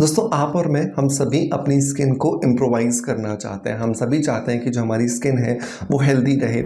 दोस्तों आप और मैं हम सभी अपनी स्किन को इम्प्रोवाइज़ करना चाहते हैं। हम सभी चाहते हैं कि जो हमारी स्किन है वो हेल्दी रहे।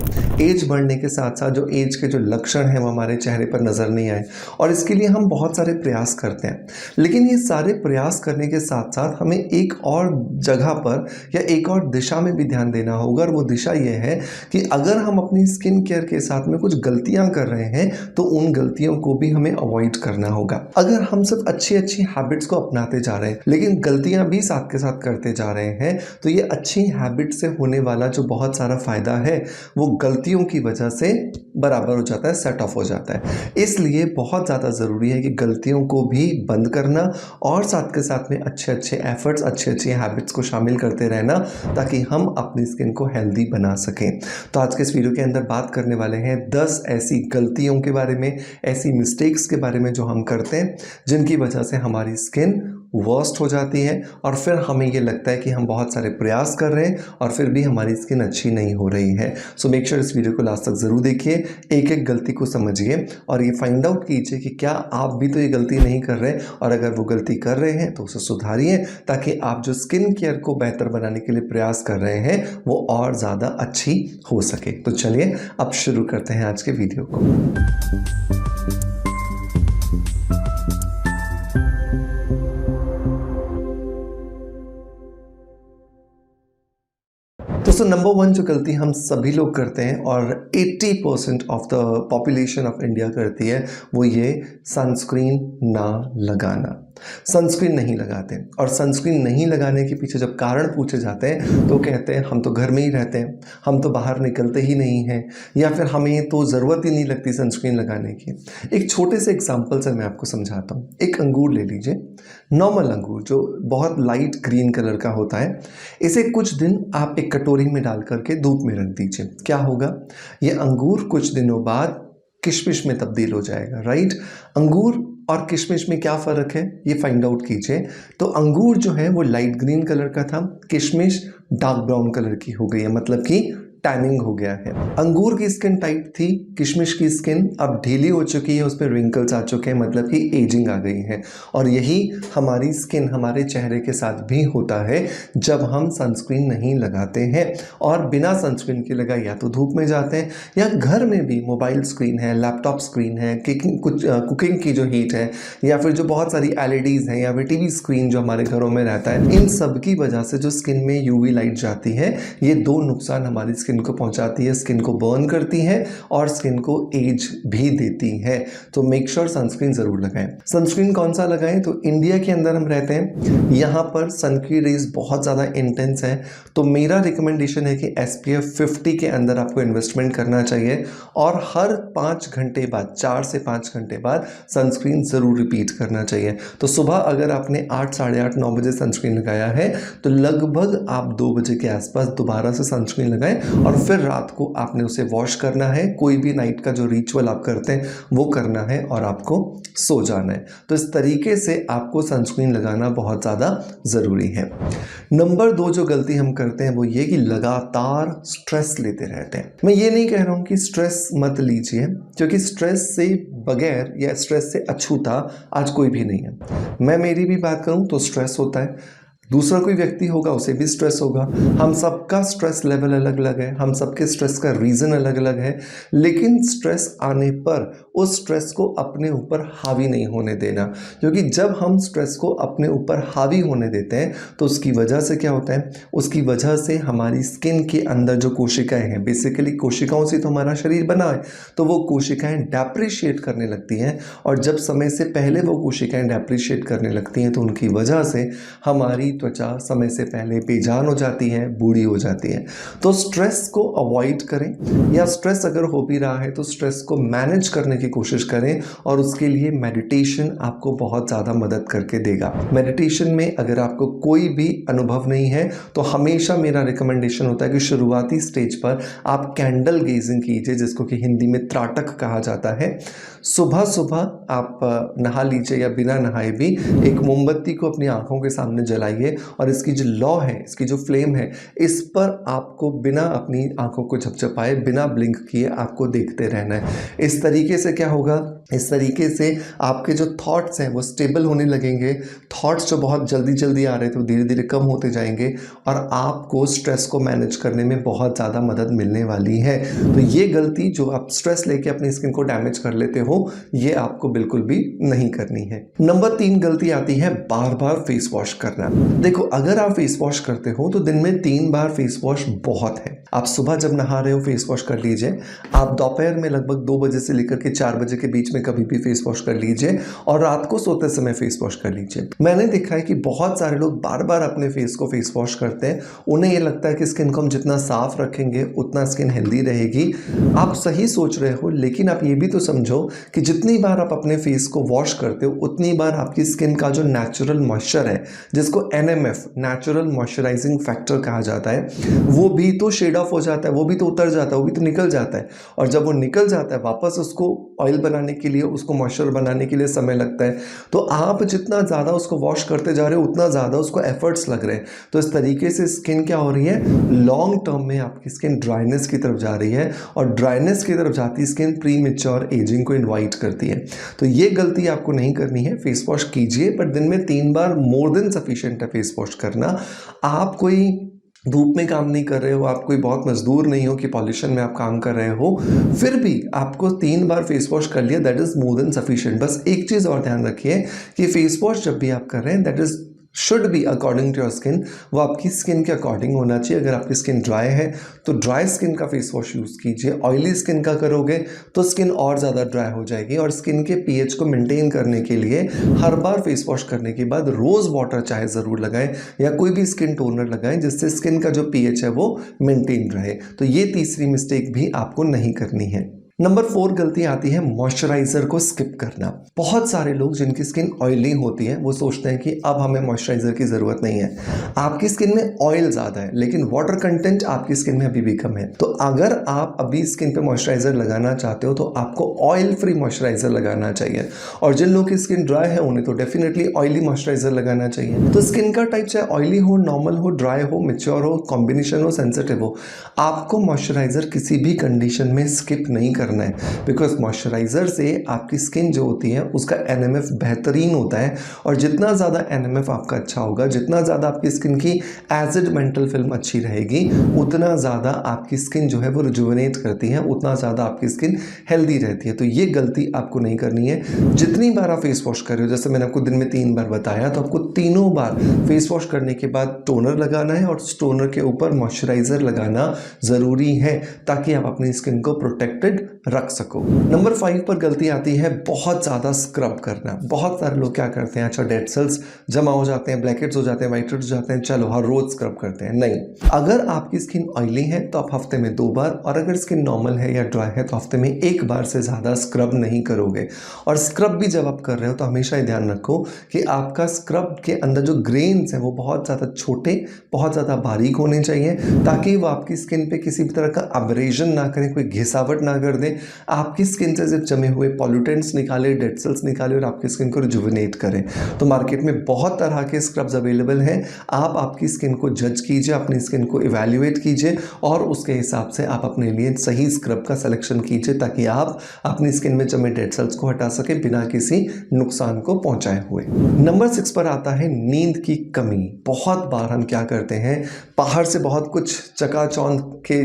एज बढ़ने के साथ साथ जो एज के जो लक्षण हैं वो हमारे चेहरे पर नज़र नहीं आए, और इसके लिए हम बहुत सारे प्रयास करते हैं। लेकिन ये सारे प्रयास करने के साथ साथ हमें एक और जगह पर या एक और दिशा में भी ध्यान देना होगा, और वो दिशा ये है कि अगर हम अपनी स्किन केयर के साथ में कुछ गलतियाँ कर रहे हैं तो उन गलतियों को भी हमें अवॉइड करना होगा। अगर हम सिर्फ अच्छी अच्छी हैबिट्स को अपनाते जा रहे हैं लेकिन गलतियां भी साथ के साथ करते जा रहे हैं, तो ये अच्छी हैबिट से होने वाला जो बहुत सारा फायदा है वो गलतियों की वजह से बराबर हो जाता है, सेट ऑफ हो जाता है। इसलिए बहुत ज़्यादा ज़रूरी है कि गलतियों को भी बंद करना और साथ के साथ में अच्छे अच्छे एफर्ट्स, अच्छी अच्छी हैबिट्स को शामिल करते रहना, ताकि हम अपनी स्किन को हेल्दी बना सकें। तो आज के इस वीडियो के अंदर बात करने वाले हैं 10 ऐसी गलतियों के बारे में, ऐसी मिस्टेक्स के बारे में जो हम करते हैं जिनकी वजह से हमारी स्किन वर्स्ट हो जाती है, और फिर हमें ये लगता है कि हम बहुत सारे प्रयास कर रहे हैं और फिर भी हमारी स्किन अच्छी नहीं हो रही है। सो मेक श्योर इस वीडियो को लास्ट तक ज़रूर देखिए, एक एक गलती को समझिए और ये फाइंड आउट कीजिए कि क्या आप भी तो ये गलती नहीं कर रहे, और अगर वो गलती कर रहे हैं तो उसे सुधारिए, ताकि आप जो स्किन केयर को बेहतर बनाने के लिए प्रयास कर रहे हैं वो और ज़्यादा अच्छी हो सके। तो चलिए अब शुरू करते हैं आज के वीडियो को। दोस्तों नंबर 1 जो गलती हम सभी लोग करते हैं और 80% of the population of India करती है वो ये सनस्क्रीन ना लगाना। सनस्क्रीन नहीं लगाते, और सनस्क्रीन नहीं लगाने के पीछे जब कारण पूछे जाते हैं तो कहते हैं हम तो घर में ही रहते हैं, हम तो बाहर निकलते ही नहीं हैं, या फिर हमें तो ज़रूरत ही नहीं लगती सनस्क्रीन लगाने की। एक छोटे से एग्जांपल से मैं आपको समझाता हूँ। एक अंगूर ले लीजिए, नॉर्मल अंगूर जो बहुत लाइट ग्रीन कलर का होता है। इसे कुछ दिन आप एक कटोरी में डाल करके धूप में रख दीजिए। क्या होगा, ये अंगूर कुछ दिनों बाद किशमिश में तब्दील हो जाएगा, राइट। अंगूर और किशमिश में क्या फ़र्क है ये फाइंड आउट कीजिए। तो अंगूर जो है वो लाइट ग्रीन कलर का था, किशमिश डार्क ब्राउन कलर की हो गई है, मतलब कि टैनिंग हो गया है। अंगूर की स्किन टाइट थी, किशमिश की स्किन अब ढीली हो चुकी है, उस पर रिंकल्स आ चुके हैं, मतलब कि एजिंग आ गई है। और यही हमारी स्किन हमारे चेहरे के साथ भी होता है जब हम सनस्क्रीन नहीं लगाते हैं, और बिना सनस्क्रीन के लगाए या तो धूप में जाते हैं, या घर में भी मोबाइल स्क्रीन है, लैपटॉप स्क्रीन है, कुकिंग की जो हीट है, या फिर जो बहुत सारी एलईडीज़ हैं, या फिर टीवी स्क्रीन जो हमारे घरों में रहता है, इन सब की वजह से जो स्किन में यूवी लाइट जाती है ये दो नुकसान हमारी स्किन को पहुंचाती है। स्किन को बर्न करती है और स्किन को एज भी देती है। तो मेक श्योर सनस्क्रीन जरूर लगाएं। सनस्क्रीन कौन सा लगाएं, तो इंडिया के अंदर हम रहते हैं, यहाँ पर सन की रेज बहुत ज़्यादा इंटेंस है, तो मेरा रिकमेंडेशन है कि SPF 50 के अंदर आपको इन्वेस्टमेंट करना चाहिए, और हर 5 घंटे बाद, 4 से 5 घंटे बाद सनस्क्रीन ज़रूर रिपीट करना चाहिए। तो सुबह अगर आपने 8, साढ़े 8, 9 बजे सनस्क्रीन लगाया है तो लगभग आप 2 बजे के आसपास दोबारा से सनस्क्रीन लगाएं, और फिर रात को आपने उसे वॉश करना है। कोई भी नाइट का जो रिचुअल आप करते हैं वो करना है, और आपको सो जाना है। तो इस तरीके से आपको सनस्क्रीन लगाना बहुत ज़्यादा ज़रूरी है। नंबर 2 जो गलती हम करते हैं वो ये कि लगातार स्ट्रेस लेते रहते हैं। मैं ये नहीं कह रहा हूँ कि स्ट्रेस मत लीजिए, क्योंकि स्ट्रेस से बगैर या स्ट्रेस से अछूता आज कोई भी नहीं है। मैं मेरी भी बात करूँ तो स्ट्रेस होता है, दूसरा कोई व्यक्ति होगा उसे भी स्ट्रेस होगा, हम सबका स्ट्रेस लेवल अलग अलग है, हम सबके स्ट्रेस का रीज़न अलग अलग है। लेकिन स्ट्रेस आने पर उस स्ट्रेस को अपने ऊपर हावी नहीं होने देना, क्योंकि जब हम स्ट्रेस को अपने ऊपर हावी होने देते हैं तो उसकी वजह से क्या होता है, उसकी वजह से हमारी स्किन के अंदर जो कोशिकाएं हैं, बेसिकली कोशिकाओं से तो हमारा शरीर बना है, तो वो कोशिकाएं डेप्रिशिएट करने लगती हैं, और जब समय से पहले वो कोशिकाएं डेप्रिशिएट करने लगती हैं तो उनकी वजह से हमारी त्वचा समय से पहले बेजान हो जाती है, बूढ़ी हो जाती है। तो स्ट्रेस को अवॉइड करें, या स्ट्रेस अगर हो भी रहा है तो स्ट्रेस को मैनेज करने की कोशिश करें, और उसके लिए मेडिटेशन आपको बहुत ज़्यादा मदद करके देगा। मेडिटेशन में अगर आपको कोई भी अनुभव नहीं है तो हमेशा मेरा रिकमेंडेशन होता है कि शुरुआती स्टेज पर आप कैंडल गेजिंग कीजिए, जिसको कि हिंदी में त्राटक कहा जाता है। सुबह सुबह आप नहा लीजिए, या बिना नहाए भी एक मोमबत्ती को अपनी आंखों के सामने जलाइए, और इसकी जो लौ है, इसकी जो फ्लेम है, इस पर आपको बिना अपनी आंखों को झपझपाए, बिना ब्लिंक किए आपको देखते रहना है। इस तरीके से से क्या होगा, इस तरीके से आपके जो थॉट्स हैं वो स्टेबल होने लगेंगे। थॉट्स जो बहुत जल्दी जल्दी आ रहे थे वो धीरे धीरे कम होते जाएंगे और आपको स्ट्रेस को मैनेज करने में बहुत ज़्यादा मदद मिलने वाली है। तो ये गलती जो आप स्ट्रेस लेके अपनी स्किन को डैमेज कर लेते हो, ये आपको बिल्कुल भी नहीं करनी है। नंबर 3 गलती आती है बार बार फेस वॉश करना। देखो, अगर आप फेस वॉश करते हो तो दिन में 3 बार फेस वॉश बहुत है। आप सुबह जब नहा रहे हो फेस वॉश कर लीजिए, आप दोपहर में लगभग 2 बजे से लेकर के 4 बजे के बीच में कभी भी फेस वॉश कर लीजिए और रात को सोते समय फेस वॉश कर लीजिए। मैंने देखा है कि बहुत सारे लोग बार बार अपने फेस को फेस वॉश करते हैं। उन्हें ये लगता है कि स्किन को हम जितना साफ रखेंगे उतना स्किन हेल्दी रहेगी। आप सही सोच रहे हो, लेकिन आप ये भी तो समझो कि जितनी बार आप अपने फेस को वॉश करते हो उतनी बार आपकी स्किन का जो नेचुरल मॉइस्चर है, जिसको NMF नेचुरल मॉइस्चराइजिंग फैक्टर कहा जाता है, वो भी तो शेड ऑफ हो जाता है, वो भी तो उतर जाता है, वो भी तो निकल जाता है। और जब वो निकल जाता है वापस उसको ऑयल बनाने के लिए, उसको मॉइस्चर बनाने के लिए समय लगता है। तो आप जितना ज़्यादा उसको वॉश करते जा रहे हो उतना ज़्यादा उसको एफर्ट्स लग रहे हैं। तो इस तरीके से स्किन क्या हो रही है, लॉन्ग टर्म में आपकी स्किन ड्राइनेस की तरफ जा रही है और ड्राइनेस की तरफ जाती स्किन प्री मैच्योर एजिंग को इन्वाइट करती है। तो ये गलती आपको नहीं करनी है। फेस वॉश कीजिए, पर दिन में 3 बार मोर देन सफिशिएंट है फेस वॉश करना। आप कोई धूप में काम नहीं कर रहे हो, आप कोई बहुत मजदूर नहीं हो कि पॉल्यूशन में आप काम कर रहे हो, फिर भी आपको 3 बार फेस वॉश कर लिया, that is more than sufficient. बस एक चीज़ और ध्यान रखिए कि फेस वॉश जब भी आप कर रहे हैं, that is should be according to your skin. वो आपकी स्किन के अकॉर्डिंग होना चाहिए। अगर आपकी स्किन ड्राई है तो ड्राई स्किन का फेस वॉश यूज़ कीजिए। ऑयली स्किन का करोगे तो स्किन और ज़्यादा ड्राई हो जाएगी। और स्किन के pH को मेंटेन करने के लिए हर बार फेस वॉश करने के बाद रोज़ वाटर चाहे ज़रूर लगाएं या कोई भी स्किन टोनर लगाएं, जिससे स्किन का जो pH है वो मेंटेन रहे। तो ये तीसरी मिस्टेक भी आपको नहीं करनी है। नंबर 4 गलती आती है मॉइस्चराइजर को स्किप करना। बहुत सारे लोग जिनकी स्किन ऑयली होती है वो सोचते हैं कि अब हमें मॉइस्चराइजर की ज़रूरत नहीं है। आपकी स्किन में ऑयल ज़्यादा है लेकिन वाटर कंटेंट आपकी स्किन में अभी भी कम है। तो अगर आप अभी स्किन पे मॉइस्चराइजर लगाना चाहते हो तो आपको ऑयल फ्री मॉइस्चराइजर लगाना चाहिए। और जिन लोगों की स्किन ड्राई है उन्हें तो डेफिनेटली ऑयली मॉइस्चराइजर लगाना चाहिए। तो स्किन का टाइप चाहे ऑयली हो, नॉर्मल हो, ड्राई हो, मैच्योर हो, कॉम्बिनेशन हो, सेंसिटिव हो, आपको मॉइस्चराइजर किसी भी कंडीशन में स्किप नहीं करना है। बिकॉज मॉइस्चराइजर से आपकी स्किन जो होती है उसका NMF बेहतरीन होता है। और जितना ज़्यादा NMF आपका अच्छा होगा, जितना ज़्यादा आपकी स्किन की एसिड मेंटल फिल्म अच्छी रहेगी, उतना ज़्यादा आपकी स्किन जो है वो रिजुविनेट करती है, उतना ज़्यादा आपकी स्किन हेल्दी रहती है। तो ये गलती आपको नहीं करनी है। जितनी बार आप फेस वॉश कर रहे हो, जैसे मैंने आपको दिन में 3 बार बताया, तो आपको तीनों बार फेस वॉश करने के बाद टोनर लगाना है और टोनर के ऊपर मॉइस्चराइजर लगाना ज़रूरी है ताकि आप अपनी स्किन को प्रोटेक्टेड रख सको। नंबर 5 पर गलती आती है बहुत ज़्यादा स्क्रब करना। बहुत सारे लोग क्या करते हैं, अच्छा डेड सेल्स जमा हो जाते हैं, ब्लैकेट्स हो जाते हैं, वाइट हेड्स हो जाते हैं, चलो हर रोज स्क्रब करते हैं। नहीं, अगर आपकी स्किन ऑयली है तो आप हफ्ते में 2 बार, और अगर स्किन नॉर्मल है या ड्राई है तो हफ्ते में 1 बार से ज़्यादा स्क्रब नहीं करोगे। और स्क्रब भी जब आप कर रहे हो तो हमेशा ही ध्यान रखो कि आपका स्क्रब के अंदर जो ग्रेन्स हैं वो बहुत ज़्यादा छोटे, बहुत ज़्यादा बारीक होने चाहिए, ताकि वो आपकी स्किन पे किसी भी तरह का अब्रेजन ना करें, कोई घिसावट ना कर दे, आपकी स्किन से जब जमे हुए पॉल्यूटेंट्स निकाले, डेड सेल्स निकाले और आपकी स्किन को रिजुविनेट करें। तो मार्केट में बहुत तरह के स्क्रब्स अवेलेबल हैं। आप आपकी स्किन को जज कीजिए, अपनी स्किन को इवैल्यूएट कीजिए और उसके हिसाब से आप अपने लिए सही स्क्रब का सिलेक्शन कीजिए, ताकि आप अपनी स्किन में जमे डेड सेल्स को हटा सके बिना किसी नुकसान को पहुंचाए हुए। नंबर 6 पर आता है नींद की कमी। बहुत बार हम क्या करते हैं, बाहर से बहुत कुछ चकाचौंध के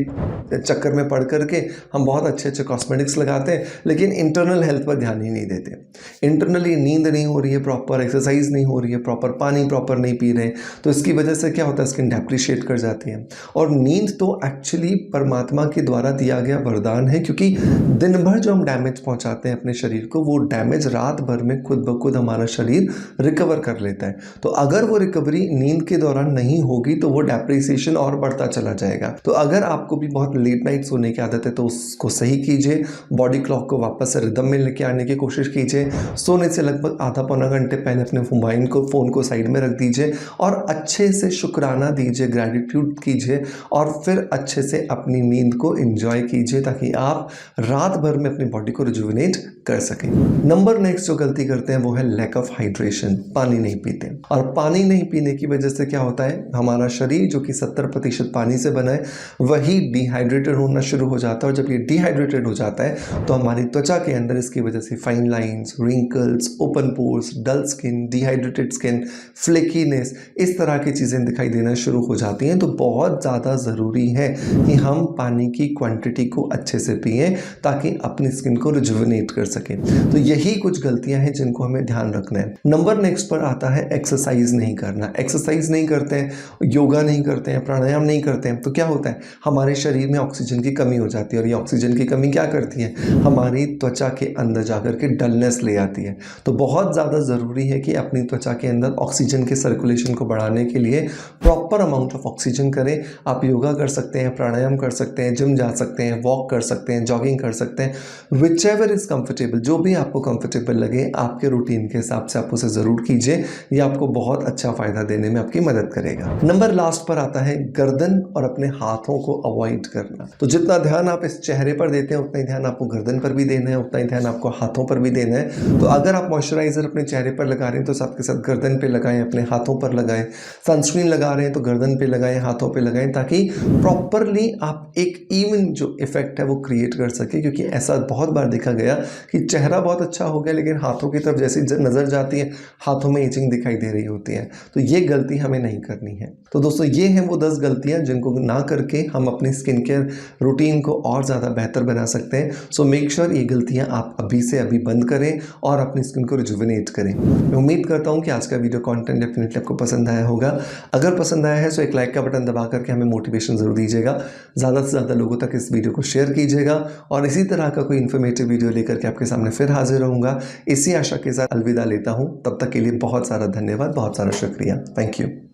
चक्कर में पड़ करके हम बहुत अच्छे अच्छे कॉस्मेटिक्स लगाते हैं, लेकिन इंटरनल हेल्थ पर ध्यान ही नहीं देते। इंटरनली नींद नहीं हो रही है, प्रॉपर एक्सरसाइज नहीं हो रही है, प्रॉपर पानी प्रॉपर नहीं पी रहे, तो इसकी वजह से क्या होता है, स्किन डेप्रिशिएट कर जाती है। और नींद तो एक्चुअली परमात्मा के द्वारा दिया गया वरदान है, क्योंकि दिन भर जो हम डैमेज पहुंचाते हैं अपने शरीर को, वो डैमेज रात भर में खुद ब खुद हमारा शरीर रिकवर कर लेता है। तो अगर वो रिकवरी नींद के दौरान नहीं होगी तो वो डेप्रिसिएशन और बढ़ता चला जाएगा। तो अगर आपको भी बहुत लेट नाइट सोने की आदत है तो उसको सही कीजिए, बॉडी क्लॉक को वापस से रिदम में लेके आने की कोशिश कीजिए। सोने से लगभग आधा पौना घंटे पहले अपने फ़ोन को साइड में रख दीजिए और अच्छे से शुक्राना दीजिए, ग्रैटिट्यूड कीजिए और फिर अच्छे से अपनी नींद को एंजॉय कीजिए, ताकि आप रात भर में अपनी बॉडी को रिजुविनेट कर सकें। नंबर नेक्स्ट जो गलती करते हैं वो है लैक ऑफ हाइड्रेशन, पानी नहीं पीते। पीते हैं। और पानी नहीं पीने की वजह से क्या होता है, हमारा शरीर जो कि 70% पानी से बना है वही डिहाइड्रेटेड होना शुरू हो जाता है, और जब ये डिहाइड्रेटेड हो जाता है तो हमारी त्वचा के अंदर इसकी वजह से fine lines, wrinkles, open pores, dull skin, dehydrated skin, flakiness, इस तरह की चीज़ें दिखाई देना शुरू हो जाती हैं। तो बहुत ज़्यादा ज़रूरी है कि हम पानी की क्वांटिटी को अच्छे से पिएं ताकि अपनी स्किन को रिजुविनेट कर सकें। तो यही कुछ गलतियां हैं जिनको हमें ध्यान रखना है। नंबर नेक्स्ट पर आता है एक्सरसाइज नहीं करना। एक्सरसाइज नहीं करते हैं, योगा नहीं करते हैं, प्राणायाम नहीं करते हैं, तो क्या होता है, हमारे शरीर में ऑक्सीजन की कमी हो जाती है, और ये ऑक्सीजन की कमी क्या करती है, हमारी त्वचा के अंदर जाकर के डलनेस ले आती है। तो बहुत ज़्यादा ज़रूरी है कि अपनी त्वचा के अंदर ऑक्सीजन के सर्कुलेशन को बढ़ाने के लिए प्रॉपर अमाउंट ऑफ ऑक्सीजन करें। आप योगा कर सकते हैं, प्राणायाम कर सकते हैं, जिम जा सकते हैं, वॉक कर सकते हैं, जॉगिंग कर सकते हैं, विच एवर इज़ कंफर्टेबल, जो भी आपको कंफर्टेबल लगे आपके रूटीन के हिसाब से आप उसे ज़रूर कीजिए। ये आपको बहुत अच्छा फ़ायदा देने में आपकी मदद करेगा। नंबर लास्ट पर आता है गर्दन और अपने हाथों को अवॉइड करना। तो जितना ध्यान आप इस चेहरे पर देते हैं उतना ही ध्यान आपको गर्दन पर भी देना है, उतना ही ध्यान आपको हाथों पर भी देना है। तो अगर आप मॉइस्चराइजर अपने चेहरे पर लगा रहे हैं तो साथ के साथ गर्दन पे लगाएं, अपने हाथों पर लगाएं। सनस्क्रीन लगा रहे हैं तो गर्दन पे लगाएं, हाथों पे लगाएं, ताकि प्रॉपरली आप एक इवन जो इफेक्ट है वो क्रिएट कर सके। क्योंकि ऐसा बहुत बार देखा गया कि चेहरा बहुत अच्छा हो गया लेकिन हाथों की तरफ जैसी नज़र जाती है हाथों में इचिंग दिखाई दे रही होती है। तो ये गलती हमें नहीं करनी है। तो दोस्तों ये हैं वो 10 गलतियां जिनको ना करके हम अपनी स्किन केयर रूटीन को और ज़्यादा बेहतर बना सकते हैं। सो मेक श्योर ये गलतियां आप अभी से अभी बंद करें और अपनी स्किन को रिजुविनेट करें। मैं उम्मीद करता हूं कि आज का वीडियो कंटेंट डेफिनेटली आपको पसंद आया होगा। अगर पसंद आया है तो एक लाइक का बटन दबा करके हमें मोटिवेशन ज़रूर दीजिएगा। ज़्यादा से ज़्यादा लोगों तक इस वीडियो को शेयर कीजिएगा, और इसी तरह का कोई इन्फॉर्मेटिव वीडियो लेकर के आपके सामने फिर हाजिर रहूँगा। इसी आशा के साथ अलविदा लेता हूँ। तब तक के लिए बहुत सारा धन्यवाद, बहुत सारा शुक्रिया। Thank you.